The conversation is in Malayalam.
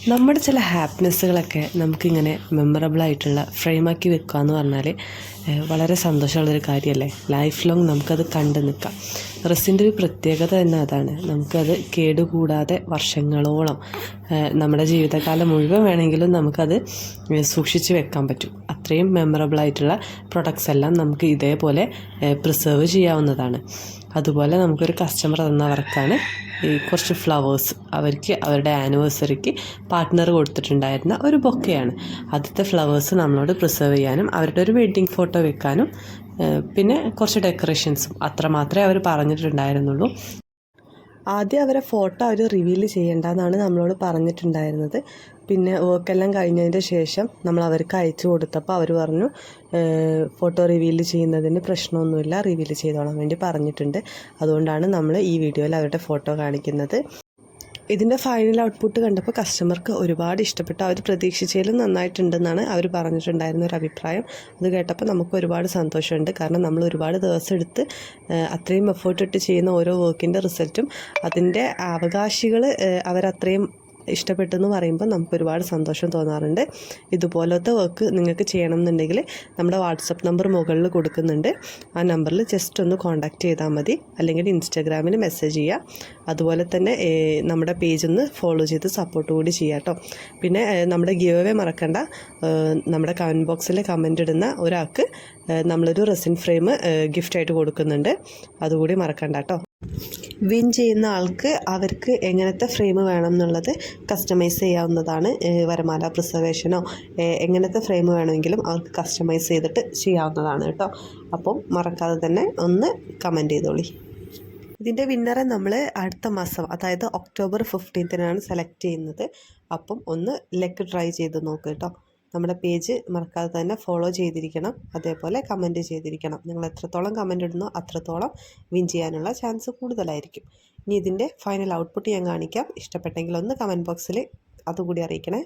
നമ്മുടെ ചില ഹാപ്പിനെസ്സുകളൊക്കെ നമുക്കിങ്ങനെ മെമ്മറബിളായിട്ടുള്ള ഫ്രെയിമാക്കി വെക്കുക എന്ന് പറഞ്ഞാൽ വളരെ സന്തോഷമുള്ളൊരു കാര്യമല്ലേ. ലൈഫ് ലോങ് നമുക്കത് കണ്ടു നിൽക്കാം. റെസിൻ്റെ ഒരു പ്രത്യേകത തന്നെ അതാണ്. നമുക്കത് കേടുകൂടാതെ വർഷങ്ങളോളം നമ്മുടെ ജീവിതകാലം മുഴുവൻ വേണമെങ്കിലും നമുക്കത് സൂക്ഷിച്ച് വെക്കാൻ പറ്റും. അത്രയും മെമ്മറബിളായിട്ടുള്ള പ്രൊഡക്ട്സ് എല്ലാം നമുക്ക് ഇതേപോലെ പ്രിസർവ് ചെയ്യാവുന്നതാണ്. അതുപോലെ നമുക്കൊരു കസ്റ്റമർ തന്നവർക്കാണ് ഈ കുറച്ച് ഫ്ലവേഴ്സ് അവർക്ക് അവരുടെ ആനിവേഴ്സറിക്ക് പാർട്ട്ണർ കൊടുത്തിട്ടുണ്ടായിരുന്ന ഒരു ബൊക്കെയാണ്. ആദ്യത്തെ ഫ്ലവേഴ്സ് നമ്മളോട് പ്രിസർവ് ചെയ്യാനും അവരുടെ ഒരു വെഡ്ഡിങ് ഫോട്ടോ വെക്കാനും പിന്നെ കുറച്ച് ഡെക്കറേഷൻസും അത്ര മാത്രമേ അവർ പറഞ്ഞിട്ടുണ്ടായിരുന്നുള്ളൂ. ആദ്യം അവരെ ഫോട്ടോ അവർ റിവീൽ ചെയ്യേണ്ടതെന്നാണ് നമ്മളോട് പറഞ്ഞിട്ടുണ്ടായിരുന്നത്. പിന്നെ വർക്കെല്ലാം കഴിഞ്ഞതിൻ്റെ ശേഷം നമ്മൾ അവർക്ക് അയച്ചു കൊടുത്തപ്പോൾ അവർ പറഞ്ഞു ഫോട്ടോ റിവീൽ ചെയ്യുന്നതിന് പ്രശ്നമൊന്നുമില്ല, റിവീൽ ചെയ്തോളാൻ വേണ്ടി പറഞ്ഞിട്ടുണ്ട്. അതുകൊണ്ടാണ് നമ്മൾ ഈ വീഡിയോയിൽ അവരുടെ ഫോട്ടോ കാണിക്കുന്നത്. ഇതിൻ്റെ ഫൈനൽ ഔട്ട്പുട്ട് കണ്ടപ്പോൾ കസ്റ്റമർക്ക് ഒരുപാട് ഇഷ്ടപ്പെട്ടു. അവർ പ്രതീക്ഷിച്ചതിലും നന്നായിട്ടുണ്ടെന്നാണ് അവർ പറഞ്ഞിട്ടുണ്ടായിരുന്ന ഒരു അഭിപ്രായം. അത് കേട്ടപ്പോൾ നമുക്ക് ഒരുപാട് സന്തോഷമുണ്ട്. കാരണം നമ്മൾ ഒരുപാട് ദിവസം എടുത്ത് അത്രയും എഫേർട്ട് ഇട്ട് ചെയ്യുന്ന ഓരോ വർക്കിൻ്റെ റിസൾട്ടും അതിൻ്റെ അവകാശികൾ അവരത്രയും ഇഷ്ടപ്പെട്ടെന്ന് പറയുമ്പോൾ നമുക്ക് ഒരുപാട് സന്തോഷം തോന്നാറുണ്ട്. ഇതുപോലത്തെ വർക്ക് നിങ്ങൾക്ക് ചെയ്യണം എന്നുണ്ടെങ്കിൽ നമ്മുടെ വാട്സപ്പ് നമ്പർ മുകളിൽ കൊടുക്കുന്നുണ്ട്. ആ നമ്പറിൽ ജസ്റ്റ് ഒന്ന് കോൺടാക്റ്റ് ചെയ്താൽ മതി, അല്ലെങ്കിൽ ഇൻസ്റ്റാഗ്രാമിൽ മെസ്സേജ് ചെയ്യുക. അതുപോലെ തന്നെ നമ്മുടെ പേജ് ഒന്ന് ഫോളോ ചെയ്ത് സപ്പോർട്ട് കൂടി ചെയ്യാം കേട്ടോ. പിന്നെ നമ്മുടെ ഗിവ് അവേ മറക്കണ്ട. നമ്മുടെ കമൻറ്റ് ബോക്സിൽ കമൻ്റ് ഇടുന്ന ഒരാൾക്ക് നമ്മളൊരു റെസിൻ ഫ്രെയിം ഗിഫ്റ്റായിട്ട് കൊടുക്കുന്നുണ്ട്. അതുകൂടി മറക്കണ്ട കേട്ടോ. വിൻ ചെയ്യുന്ന ആൾക്ക് അവർക്ക് എങ്ങനത്തെ ഫ്രെയിം വേണം എന്നുള്ളത് കസ്റ്റമൈസ് ചെയ്യാവുന്നതാണ്. വരമാല പ്രിസർവേഷനോ എങ്ങനത്തെ ഫ്രെയിം വേണമെങ്കിലും അവർക്ക് കസ്റ്റമൈസ് ചെയ്തിട്ട് ചെയ്യാവുന്നതാണ് കേട്ടോ. അപ്പം മറക്കാതെ തന്നെ ഒന്ന് കമൻറ്റ് ചെയ്തോളി. ഇതിൻ്റെ വിന്നറെ നമ്മൾ അടുത്ത മാസം, അതായത് ഒക്ടോബർ 15 സെലക്ട് ചെയ്യുന്നത്. അപ്പം ഒന്ന് ലക്ക് ട്രൈ ചെയ്ത് നോക്ക് കേട്ടോ. നമ്മുടെ പേജ് മറക്കാതെ തന്നെ ഫോളോ ചെയ്തിരിക്കണം, അതേപോലെ കമൻറ്റ് ചെയ്തിരിക്കണം. നിങ്ങൾ എത്രത്തോളം കമൻറ്റ് ഇടുന്നോ അത്രത്തോളം വിൻ ചെയ്യാനുള്ള ചാൻസ് കൂടുതലായിരിക്കും. ഇനി ഇതിൻ്റെ ഫൈനൽ ഔട്ട്പുട്ട് ഞാൻ കാണിക്കാം. ഇഷ്ടപ്പെട്ടെങ്കിൽ ഒന്ന് കമൻറ്റ് ബോക്സിൽ അതുകൂടി അറിയിക്കണേ.